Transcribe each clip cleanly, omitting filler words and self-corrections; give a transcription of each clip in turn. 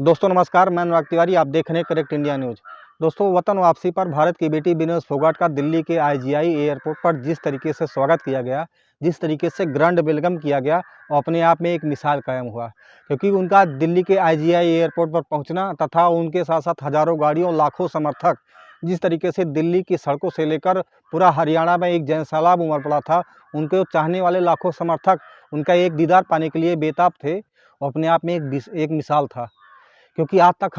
दोस्तों नमस्कार, मैं अनुराग तिवारी। आप देख रहे हैं करेक्ट इंडिया न्यूज़। दोस्तों, वतन वापसी पर भारत की बेटी विनेश फोगाट का दिल्ली के आईजीआई एयरपोर्ट पर जिस तरीके से स्वागत किया गया, जिस तरीके से ग्रैंड वेलकम किया गया, वो अपने आप में एक मिसाल कायम हुआ। क्योंकि उनका दिल्ली के आईजीआई एयरपोर्ट पर पहुंचना तथा उनके साथ साथ हज़ारों गाड़ियों, लाखों समर्थक जिस तरीके से दिल्ली की सड़कों से लेकर पूरा हरियाणा में एक जनसैलाब उमड़ पड़ा था, उनके चाहने वाले लाखों समर्थक उनका एक दीदार पाने के लिए बेताब थे। वो अपने आप में एक मिसाल था। क्योंकि आज तक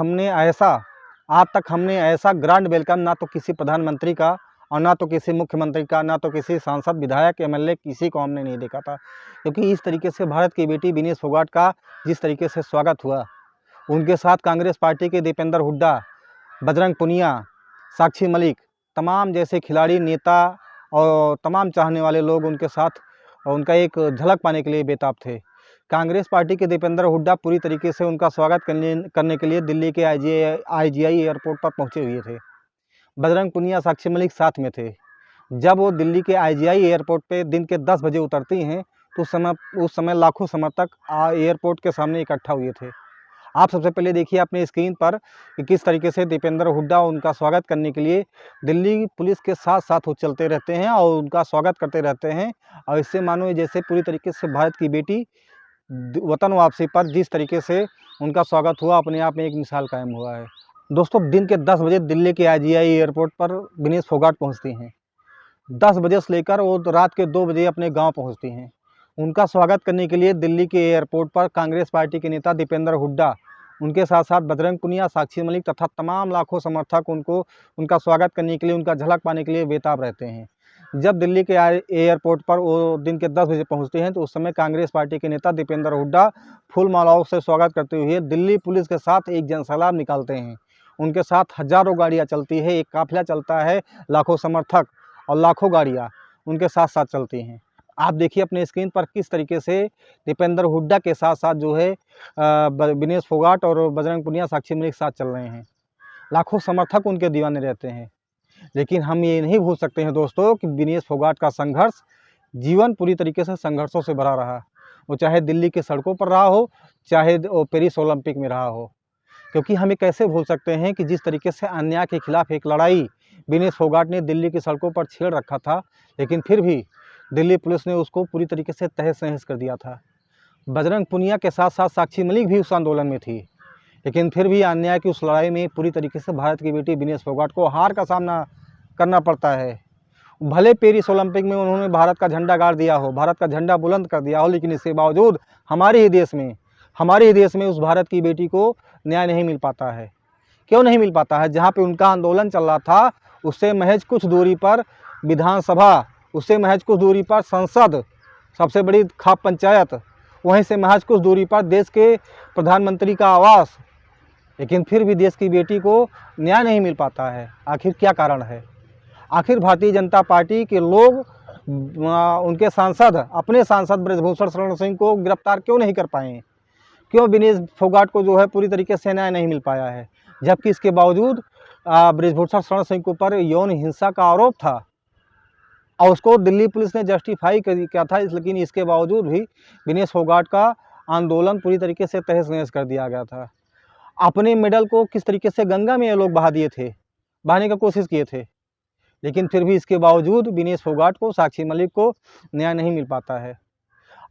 हमने ऐसा ग्रैंड वेलकम ना तो किसी प्रधानमंत्री का और ना तो किसी मुख्यमंत्री का, ना तो किसी सांसद, विधायक, एमएलए, किसी को हमने नहीं देखा था। क्योंकि इस तरीके से भारत की बेटी विनेश फोगाट का जिस तरीके से स्वागत हुआ, उनके साथ कांग्रेस पार्टी के दीपेंद्र हुड्डा, बजरंग पुनिया, साक्षी मलिक, तमाम जैसे खिलाड़ी, नेता और तमाम चाहने वाले लोग उनके साथ उनका एक झलक पाने के लिए बेताब थे। कांग्रेस पार्टी के दीपेंद्र हुड्डा पूरी तरीके से उनका स्वागत करने के लिए दिल्ली के आईजीआई एयरपोर्ट पर पहुंचे हुए थे। बजरंग पुनिया, साक्षी मलिक साथ में थे। जब वो दिल्ली के आईजीआई एयरपोर्ट पे दिन के 10 बजे उतरती हैं तो उस समय लाखों समर्थक एयरपोर्ट के सामने इकट्ठा हुए थे। आप सबसे पहले देखिए अपने स्क्रीन पर कि किस तरीके से दीपेंद्र हुड्डा उनका स्वागत करने के लिए दिल्ली पुलिस के साथ साथ वो चलते रहते हैं और उनका स्वागत करते रहते हैं। और इससे मानो जैसे पूरी तरीके से भारत की बेटी वतन वापसी पर जिस तरीके से उनका स्वागत हुआ, अपने आप में एक मिसाल कायम हुआ है। दोस्तों, दिन के 10 बजे दिल्ली के आईजीआई एयरपोर्ट पर विनेश फोगाट पहुंचती हैं। 10 बजे से लेकर वो रात के 2 बजे अपने गांव पहुंचती हैं। उनका स्वागत करने के लिए दिल्ली के एयरपोर्ट पर कांग्रेस पार्टी के नेता दीपेंद्र हुड्डा, उनके साथ साथ बजरंग पुनिया, साक्षी मलिक तथा तमाम लाखों समर्थक उनका स्वागत करने के लिए, उनका झलक पाने के लिए बेताब रहते हैं। जब दिल्ली के एयरपोर्ट पर वो दिन के 10 बजे पहुंचते हैं तो उस समय कांग्रेस पार्टी के नेता दीपेंद्र हुड्डा फूल मालाओं से स्वागत करते हुए दिल्ली पुलिस के साथ एक जनसैलाब निकालते हैं। उनके साथ हजारों गाड़ियां चलती है, एक काफिला चलता है, लाखों समर्थक और लाखों गाड़ियां उनके साथ साथ चलती हैं। आप देखिए अपने स्क्रीन पर किस तरीके से दीपेंद्र हुड्डा के साथ साथ जो है विनेश फोगाट और बजरंग पुनिया, साक्षी मलिक साथ चल रहे हैं। लाखों समर्थक उनके दीवाने रहते हैं। लेकिन हम ये नहीं भूल सकते हैं दोस्तों कि विनेश फोगाट का संघर्ष जीवन पूरी तरीके से संघर्षों से भरा रहा। वो चाहे दिल्ली की सड़कों पर रहा हो, चाहे पेरिस ओलंपिक में रहा हो। क्योंकि हम ये कैसे भूल सकते हैं कि जिस तरीके से अन्याय के खिलाफ एक लड़ाई विनेश फोगाट ने दिल्ली की सड़कों पर छेड़ रखा था, लेकिन फिर भी दिल्ली पुलिस ने उसको पूरी तरीके से तहस नहस कर दिया था। बजरंग पुनिया के साथ साथ साक्षी मलिक भी उस आंदोलन में थी, लेकिन फिर भी अन्याय की उस लड़ाई में पूरी तरीके से भारत की बेटी विनेश फोगाट को हार का सामना करना पड़ता है। भले पेरिस ओलंपिक में उन्होंने भारत का झंडा गाड़ दिया हो, भारत का झंडा बुलंद कर दिया हो, लेकिन इसके बावजूद हमारे ही देश में उस भारत की बेटी को न्याय नहीं मिल पाता है। क्यों नहीं मिल पाता है? जहाँ पे उनका आंदोलन चल रहा था उससे महज कुछ दूरी पर विधानसभा, उससे महज कुछ दूरी पर संसद, सबसे बड़ी खाप पंचायत, वहीं से महज कुछ दूरी पर देश के प्रधानमंत्री का आवास, लेकिन फिर भी देश की बेटी को न्याय नहीं मिल पाता है। आखिर क्या कारण है? आखिर भारतीय जनता पार्टी के लोग उनके सांसद, अपने सांसद बृजभूषण शरण सिंह को गिरफ्तार क्यों नहीं कर पाए? क्यों विनेश फोगाट को जो है पूरी तरीके से न्याय नहीं मिल पाया है? जबकि इसके बावजूद बृजभूषण शरण सिंह के ऊपर यौन हिंसा का आरोप था और उसको दिल्ली पुलिस ने जस्टिफाई किया था, लेकिन इसके बावजूद भी विनेश फोगाट का आंदोलन पूरी तरीके से तहस नहस कर दिया गया था। अपने मेडल को किस तरीके से गंगा में ये लोग बहा दिए थे, बहाने की कोशिश किए थे, लेकिन फिर भी इसके बावजूद विनेश फोगाट को, साक्षी मलिक को न्याय नहीं मिल पाता है।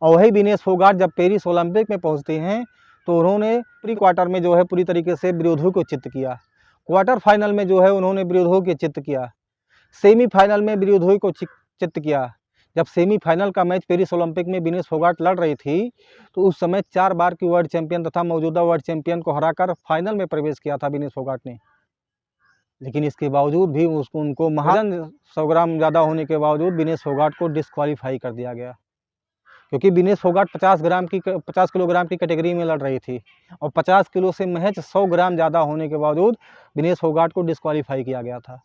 और वही विनेश फोगाट जब पेरिस ओलंपिक में पहुंचते हैं तो उन्होंने प्री क्वार्टर में जो है पूरी तरीके से विरोधियों को चित्त किया, क्वार्टर फाइनल में जो है उन्होंने विरोधियों के चित्त किया, सेमीफाइनल में विरोधियों को चित्त किया। जब सेमीफाइनल का मैच पेरिस ओलंपिक में विनेश फोगाट लड़ रही थी तो उस समय 4 बार की वर्ल्ड चैंपियन तथा मौजूदा वर्ल्ड चैंपियन को हराकर फाइनल में प्रवेश किया था विनेश फोगाट ने। लेकिन इसके बावजूद भी उनको वजन 100 ग्राम ज़्यादा होने के बावजूद विनेश फोगाट को डिस्क्वालीफाई कर दिया गया। क्योंकि विनेश फोगाट 50 किलोग्राम की कैटेगरी में लड़ रही थी और 50 किलो से महज 100 ग्राम ज़्यादा होने के बावजूद विनेश फोगाट को डिस्क्वालीफाई किया गया था।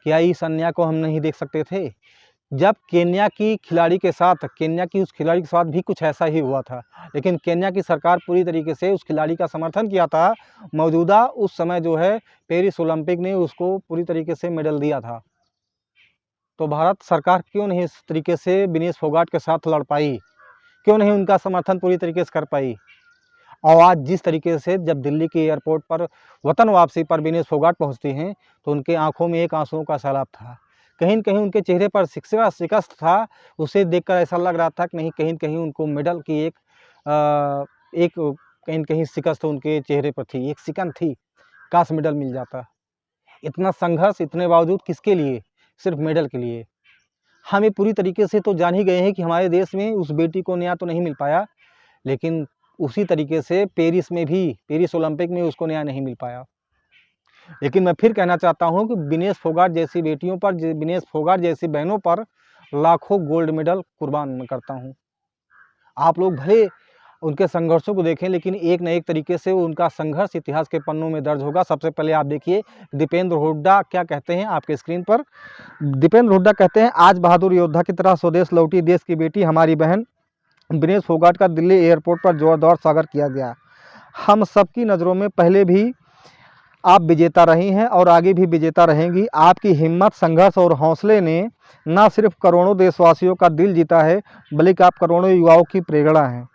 क्या इस अन्याय को हम नहीं देख सकते थे? जब केन्या की उस खिलाड़ी के साथ भी कुछ ऐसा ही हुआ था, लेकिन केन्या की सरकार पूरी तरीके से उस खिलाड़ी का समर्थन किया था। मौजूदा उस समय जो है पेरिस ओलंपिक ने उसको पूरी तरीके से मेडल दिया था। तो भारत सरकार क्यों नहीं इस तरीके से विनेश फोगाट के साथ लड़ पाई? क्यों नहीं उनका समर्थन पूरी तरीके से कर पाई? और आज जिस तरीके से जब दिल्ली के एयरपोर्ट पर वतन वापसी पर विनेश फोगाट पहुंचती हैं तो उनके आंखों में एक आंसुओं का सैलाब था। कहीं न कहीं उनके चेहरे पर शिकस्त था। उसे देखकर ऐसा लग रहा था कि नहीं, कहीं न कहीं उनको मेडल की एक कहीं न कहीं शिकस्त उनके चेहरे पर थी, एक सिकन थी, काश मेडल मिल जाता। इतना संघर्ष इतने बावजूद किसके लिए? सिर्फ मेडल के लिए। हम ये पूरी तरीके से तो जान ही गए हैं कि हमारे देश में उस बेटी को न्याय तो नहीं मिल पाया, लेकिन उसी तरीके से पेरिस ओलंपिक में उसको न्याय नहीं मिल पाया। लेकिन मैं फिर कहना चाहता हूं कि विनेश फोगाट जैसी बेटियों पर, विनेश फोगाट जैसी बहनों पर लाखों गोल्ड मेडल कुर्बान मैं करता हूं। आप लोग भले उनके संघर्षों को देखें, लेकिन एक न एक तरीके से उनका संघर्ष इतिहास के पन्नों में दर्ज होगा। सबसे पहले आप देखिए दीपेंद्र हुड्डा क्या कहते हैं आपके स्क्रीन पर। दीपेंद्र हुड्डा कहते हैं, आज बहादुर योद्धा की तरह स्वदेश लौटी देश की बेटी हमारी बहन विनेश फोगाट का दिल्ली एयरपोर्ट पर जोरदार स्वागत किया गया। हम सबकी नज़रों में पहले भी आप विजेता रही हैं और आगे भी विजेता रहेंगी। आपकी हिम्मत, संघर्ष और हौसले ने न सिर्फ करोड़ों देशवासियों का दिल जीता है, बल्कि आप करोड़ों युवाओं की प्रेरणा हैं।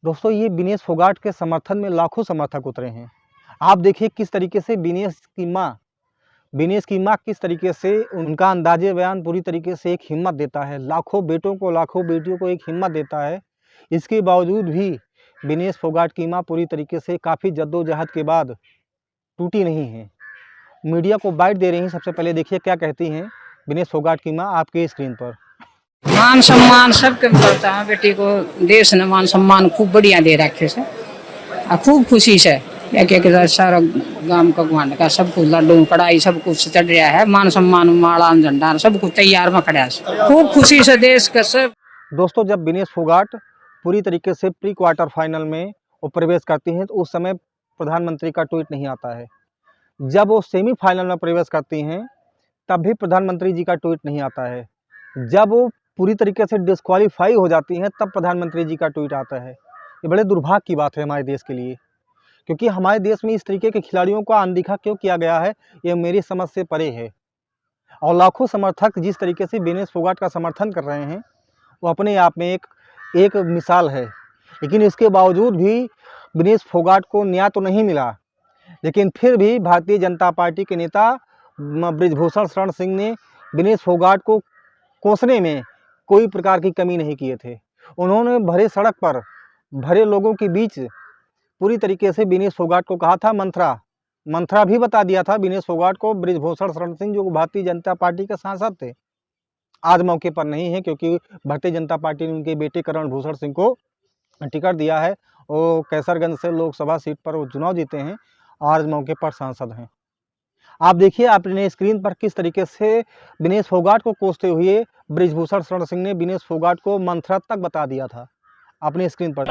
दोस्तों, ये विनेश फोगाट के समर्थन में लाखों समर्थक उतरे हैं। आप देखिए किस तरीके से विनेश की माँ किस तरीके से उनका अंदाजे बयान पूरी तरीके से एक हिम्मत देता है, लाखों बेटों को, लाखों बेटियों को एक हिम्मत देता है। इसके बावजूद भी विनेश फोगाट की माँ पूरी तरीके से काफ़ी जद्दोजहद के बाद टूटी नहीं है, मीडिया को बाइट दे रही हैं। सबसे पहले देखिए क्या कहती हैं विनेश फोगाट की माँ आपके स्क्रीन पर। मान सम्मान सबके मिलता है, बेटी को देश ने मान सम्मान खूब बढ़िया दे रखे से, खूब खुशी से एक सारा गांव का गुआंढ का सब कुछ लड्डू कढ़ाई सब कुछ चढ़ रहा है, मान सम्मान माला झंडा सब कुछ तैयार में खड़ा है, खूब खुशी से देश का सब। दोस्तों, जब विनेश फोगाट पूरी तरीके से प्री क्वार्टर फाइनल में वो प्रवेश करती हैं तो उस समय प्रधानमंत्री का ट्वीट नहीं आता है। जब वो सेमीफाइनल में प्रवेश करती हैं तब भी प्रधानमंत्री जी का ट्वीट नहीं आता है। जब वो पूरी तरीके से डिस्क्वालीफाई हो जाती हैं तब प्रधानमंत्री जी का ट्वीट आता है। ये बड़े दुर्भाग्य की बात है हमारे देश के लिए, क्योंकि हमारे देश में इस तरीके के खिलाड़ियों को अनदेखा क्यों किया गया है, ये मेरी समझ से परे है। और लाखों समर्थक जिस तरीके से विनेश फोगाट का समर्थन कर रहे हैं वो अपने आप में एक मिसाल है। लेकिन इसके बावजूद भी विनेश फोगाट को न्याय तो नहीं मिला, लेकिन फिर भी भारतीय जनता पार्टी के नेता बृजभूषण शरण सिंह ने विनेश फोगाट को कोसने में कोई प्रकार की कमी नहीं किए थे। उन्होंने भरे सड़क पर, भरे लोगों के बीच पूरी तरीके से विनेश फोगाट को कहा था मंत्रा भी बता दिया था विनेश फोगाट को बृजभूषण शरण सिंह, जो भारतीय जनता पार्टी के सांसद थे। आज मौके पर नहीं है क्योंकि भारतीय जनता पार्टी ने उनके बेटे करण भूषण सिंह को टिकट दिया है। वो कैसरगंज से लोकसभा सीट पर वो चुनाव जीते हैं, आज मौके पर सांसद हैं। आप देखिए अपने स्क्रीन पर किस तरीके से विनेश फोगाट को कोसते हुए बृजभूषण शरण सिंह ने विनेश फोगाट को मंत्रा तक बता दिया था अपने स्क्रीन पर।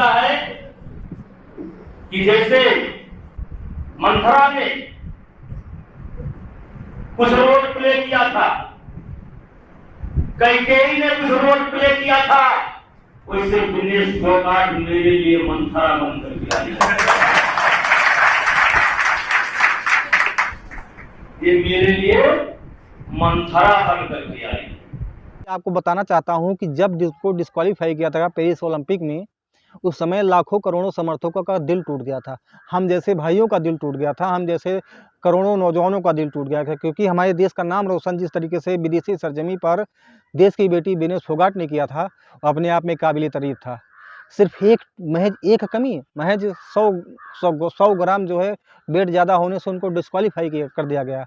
कि जैसे मंथरा ने कुछ रोल प्ले किया था, कैकेयी ने कुछ रोल प्ले किया था, वैसे विनेश फोगाट मेरे लिए मंथरा बनकर के आई। ये मेरे लिए मंथरा बनकर के आई। आपको बताना चाहता हूं कि जब जिसको डिस्क्वालीफाई किया था पेरिस ओलंपिक में, उस समय लाखों करोड़ों समर्थकों का दिल टूट गया था। हम जैसे भाइयों का दिल टूट गया था, हम जैसे करोड़ों नौजवानों का दिल टूट गया था, क्योंकि हमारे देश का नाम रोशन जिस तरीके से विदेशी सरजमी पर देश की बेटी विनेश फोगाट ने किया था, अपने आप में काबिल तारीफ था। सिर्फ महज एक कमी, महज 100 ग्राम जो है वेट ज़्यादा होने से उनको डिस्क्वालीफाई कर दिया गया।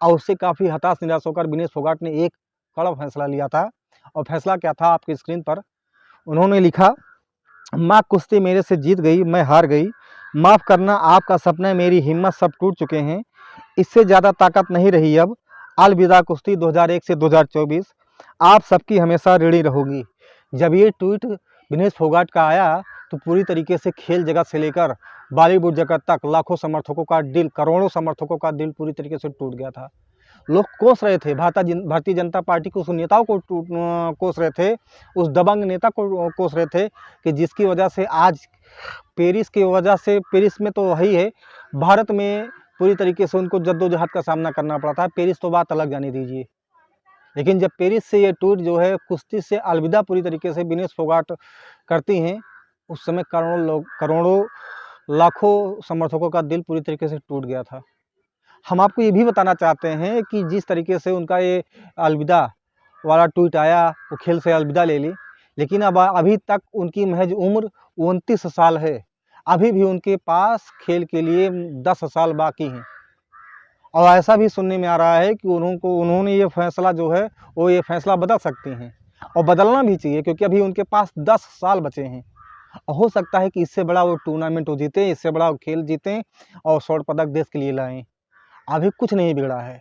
और उससे काफ़ी हताश निराश होकर विनेश फोगाट ने एक कड़ा फैसला लिया था। और फैसला क्या था आपकी स्क्रीन पर उन्होंने लिखा, माँ कुश्ती मेरे से जीत गई, मैं हार गई, माफ़ करना आपका सपना, मेरी हिम्मत सब टूट चुके हैं, इससे ज़्यादा ताकत नहीं रही अब, अलविदा कुश्ती 2001 से 2024, आप सबकी हमेशा ऋणी रहूँगी। जब ये ट्वीट विनेश फोगाट का आया तो पूरी तरीके से खेल जगत से लेकर बॉलीवुड जगत तक लाखों समर्थकों का दिल, करोड़ों समर्थकों का दिल पूरी तरीके से टूट गया था। लोग कोस रहे थे, भारतीय जनता पार्टी के उस नेताओं को कोस रहे थे, उस दबंग नेता को कोस रहे थे कि जिसकी वजह से आज पेरिस में तो वही है, भारत में पूरी तरीके से उनको जद्दोजहद का सामना करना पड़ा था। पेरिस तो बात अलग जाने दीजिए, लेकिन जब पेरिस से ये टूट जो है कुश्ती से अलविदा पूरी तरीके से विनेश फोगाट करती हैं, उस समय करोड़ों लाखों समर्थकों का दिल पूरी तरीके से टूट गया था। हम आपको ये भी बताना चाहते हैं कि जिस तरीके से उनका ये अलविदा वाला ट्वीट आया, वो खेल से अलविदा ले ली, लेकिन अब अभी तक उनकी महज उम्र 29 साल है। अभी भी उनके पास खेल के लिए 10 साल बाकी हैं। और ऐसा भी सुनने में आ रहा है कि उन्होंने ये फैसला जो है वो ये फैसला बदल सकती हैं, और बदलना भी चाहिए, क्योंकि अभी उनके पास 10 साल बचे हैं। और हो सकता है कि इससे बड़ा वो टूर्नामेंट वो जीतें, इससे बड़ा वो खेल जीतें और स्वर्ण पदक देश के लिए लाएं। अभी कुछ नहीं बिगड़ा है,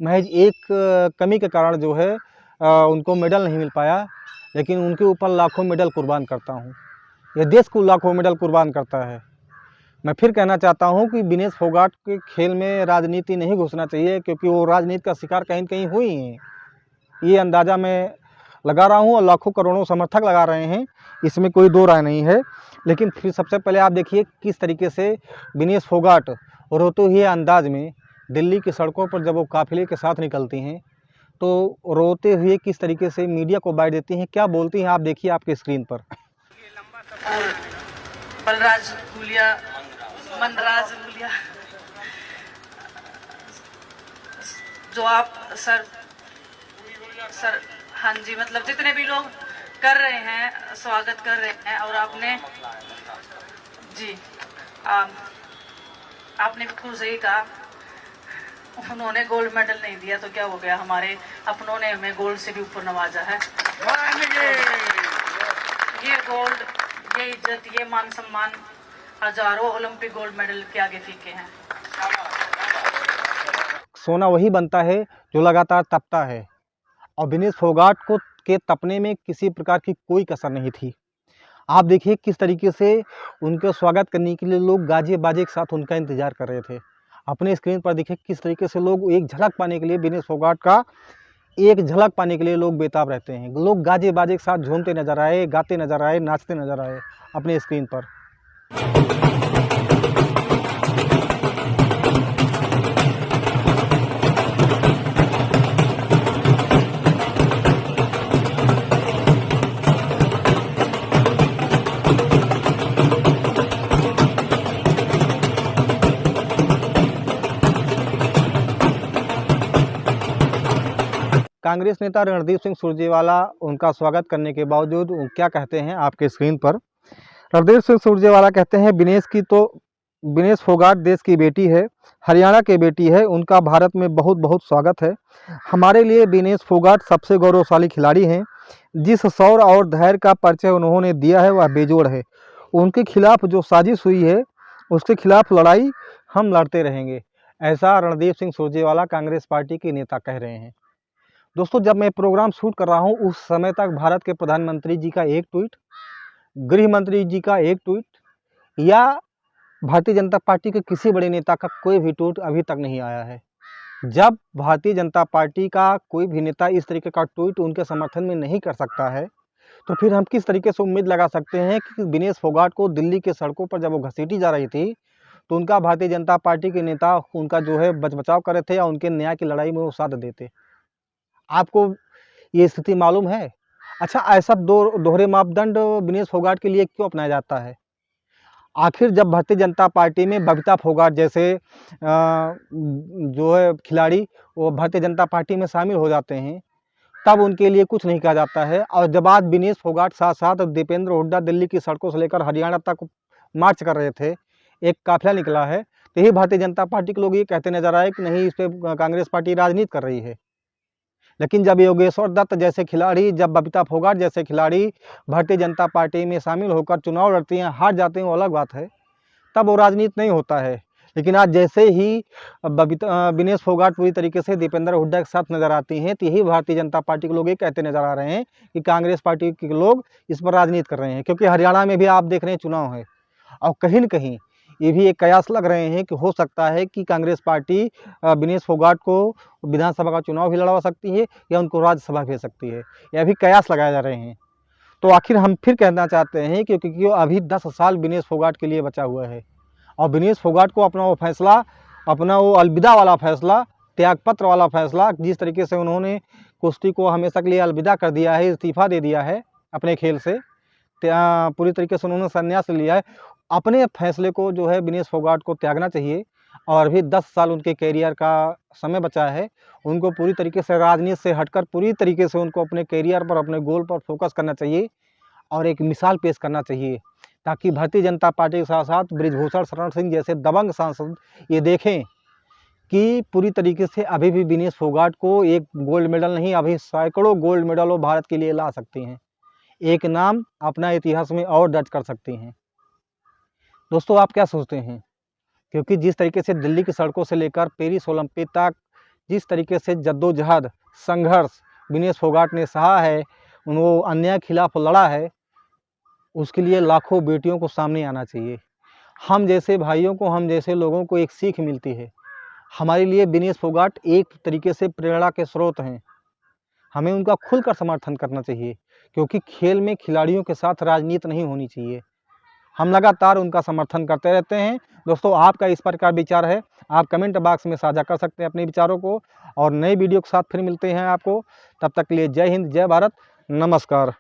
महज एक कमी के कारण जो है उनको मेडल नहीं मिल पाया, लेकिन उनके ऊपर लाखों मेडल कुर्बान करता हूँ। यह देश को लाखों मेडल कुर्बान करता है। मैं फिर कहना चाहता हूँ कि विनेश फोगाट के खेल में राजनीति नहीं घुसना चाहिए, क्योंकि वो राजनीति का शिकार कहीं न कहीं हुई हैं। ये अंदाज़ा मैं लगा रहा हूँ और लाखों करोड़ों समर्थक लगा रहे हैं, इसमें कोई दो राय नहीं है। लेकिन फिर सबसे पहले आप देखिए किस तरीके से विनेश फोगाट रोते हुए अंदाज में दिल्ली की सड़कों पर जब वो काफिले के साथ निकलती हैं, तो रोते हुए किस तरीके से मीडिया को बाइट देती हैं, क्या बोलती हैं, आप देखिए आपके स्क्रीन पर। बलराज गुलिया, मनराज गुलिया, जो आप सर हाँ जी, मतलब जितने भी लोग कर रहे हैं, स्वागत कर रहे हैं, और आपने जी आपने बिल्कुल सही कहा। उन्होंने गोल्ड मेडल नहीं दिया तो क्या हो गया, हमारे अपनों ने हमें गोल्ड से भी ऊपर नवाजा है। ये गोल्ड, ये इज्जत, ये मान सम्मान हजारों ओलंपिक गोल्ड मेडल के आगे फीके हैं। सोना वही बनता है जो लगातार तपता है, और विनेश फोगाट को के तपने में किसी प्रकार की कोई कसर नहीं थी। आप देखिए किस तरीके से उनका स्वागत करने के लिए लोग गाजे बाजे के साथ उनका इंतजार कर रहे थे। अपने स्क्रीन पर देखिए किस तरीके से लोग एक झलक पाने के लिए, विनेश फोगाट का एक झलक पाने के लिए लोग बेताब रहते हैं। लोग गाजे बाजे के साथ झूमते नजर आए, गाते नजर आए, नाचते नजर आए अपने स्क्रीन पर। कांग्रेस नेता रणदीप सिंह सुरजेवाला उनका स्वागत करने के बावजूद क्या कहते हैं आपके स्क्रीन पर। रणदीप सिंह सुरजेवाला कहते हैं विनेश फोगाट देश की बेटी है, हरियाणा की बेटी है, उनका भारत में बहुत बहुत स्वागत है। हमारे लिए विनेश फोगाट सबसे गौरवशाली खिलाड़ी हैं। जिस शौर्य और धैर्य का परिचय उन्होंने दिया है वह बेजोड़ है। उनके खिलाफ जो साजिश हुई है उसके खिलाफ लड़ाई हम लड़ते रहेंगे, ऐसा रणदीप सिंह सुरजेवाला कांग्रेस पार्टी के नेता कह रहे हैं। दोस्तों, जब मैं प्रोग्राम शूट कर रहा हूं उस समय तक भारत के प्रधानमंत्री जी का एक ट्वीट, गृह मंत्री जी का एक ट्वीट या भारतीय जनता पार्टी के किसी बड़े नेता का कोई भी ट्वीट अभी तक नहीं आया है। जब भारतीय जनता पार्टी का कोई भी नेता इस तरीके का ट्वीट उनके समर्थन में नहीं कर सकता है, तो फिर हम किस तरीके से उम्मीद लगा सकते हैं कि विनेश फोगाट को दिल्ली के सड़कों पर जब वो घसीटी जा रही थी तो उनका भारतीय जनता पार्टी के नेता उनका जो है बचाव कर रहे थे या उनके न्याय की लड़ाई में वो साथ देते। आपको ये स्थिति मालूम है? अच्छा, ऐसा दोहरे मापदंड विनेश फोगाट के लिए क्यों अपनाया जाता है? आखिर जब भारतीय जनता पार्टी में बबीता फोगाट जैसे जो है खिलाड़ी वो भारतीय जनता पार्टी में शामिल हो जाते हैं, तब उनके लिए कुछ नहीं कहा जाता है। और जब आज विनेश फोगाट साथ साथ दीपेंद्र हुड्डा दिल्ली की सड़कों से लेकर हरियाणा तक मार्च कर रहे थे, एक काफिला निकला है, तो यही भारतीय जनता पार्टी के लोग ये कहते नजर आए कि नहीं, इस पर कांग्रेस पार्टी राजनीति कर रही है। लेकिन जब योगेश्वर दत्त जैसे खिलाड़ी, जब बबीता फोगाट जैसे खिलाड़ी भारतीय जनता पार्टी में शामिल होकर चुनाव लड़ती हैं, हार जाते हैं, वो अलग बात है, तब वो राजनीति नहीं होता है। लेकिन आज जैसे ही विनेश फोगाट पूरी तरीके से दीपेंद्र हुड्डा के साथ नजर आती हैं, तो यही भारतीय जनता पार्टी के लोग ये कहते नजर आ रहे हैं कि कांग्रेस पार्टी के लोग इस पर राजनीति कर रहे हैं। क्योंकि हरियाणा में भी आप देख रहे हैं चुनाव है, और कहीं न कहीं ये भी एक कयास लग रहे हैं कि हो सकता है कि कांग्रेस पार्टी विनेश फोगाट को विधानसभा का चुनाव भी लड़वा सकती है या उनको राज्यसभा भेज सकती है। यह भी कयास लगाए जा रहे हैं। तो आखिर हम फिर कहना चाहते हैं कि क्योंकि अभी 10 साल विनेश फोगाट के लिए बचा हुआ है, और विनेश फोगाट को अपना वो फैसला, अपना वो अलविदा वाला फैसला, त्यागपत्र वाला फैसला, जिस तरीके से उन्होंने कुश्ती को हमेशा के लिए अलविदा कर दिया है, इस्तीफा दे दिया है अपने खेल से, पूरी तरीके से उन्होंने संन्यास लिया है, अपने फैसले को जो है विनेश फोगाट को त्यागना चाहिए। और भी 10 साल उनके कैरियर का समय बचा है, उनको पूरी तरीके से राजनीति से हटकर पूरी तरीके से उनको अपने कैरियर पर, अपने गोल पर फोकस करना चाहिए और एक मिसाल पेश करना चाहिए, ताकि भारतीय जनता पार्टी के साथ साथ बृजभूषण शरण सिंह जैसे दबंग सांसद ये देखें कि पूरी तरीके से अभी भी विनेश फोगाट को एक गोल्ड मेडल नहीं, अभी सैकड़ों गोल्ड मेडल वो भारत के लिए ला सकती हैं, एक नाम अपना इतिहास में और दर्ज कर सकती हैं। दोस्तों, आप क्या सोचते हैं? क्योंकि जिस तरीके से दिल्ली की सड़कों से लेकर पेरिस ओलंपिक तक जिस तरीके से जद्दोजहद, संघर्ष विनेश फोगाट ने सहा है, वो अन्याय के खिलाफ लड़ा है, उसके लिए लाखों बेटियों को सामने आना चाहिए। हम जैसे भाइयों को, हम जैसे लोगों को एक सीख मिलती है। हमारे लिए विनेश फोगाट एक तरीके से प्रेरणा के स्रोत हैं। हमें उनका खुलकर समर्थन करना चाहिए, क्योंकि खेल में खिलाड़ियों के साथ राजनीति नहीं होनी चाहिए। हम लगातार उनका समर्थन करते रहते हैं। दोस्तों, आपका इस पर क्या विचार है? आप कमेंट बॉक्स में साझा कर सकते हैं अपने विचारों को, और नई वीडियो के साथ फिर मिलते हैं आपको। तब तक के लिए जय हिंद, जय भारत, नमस्कार।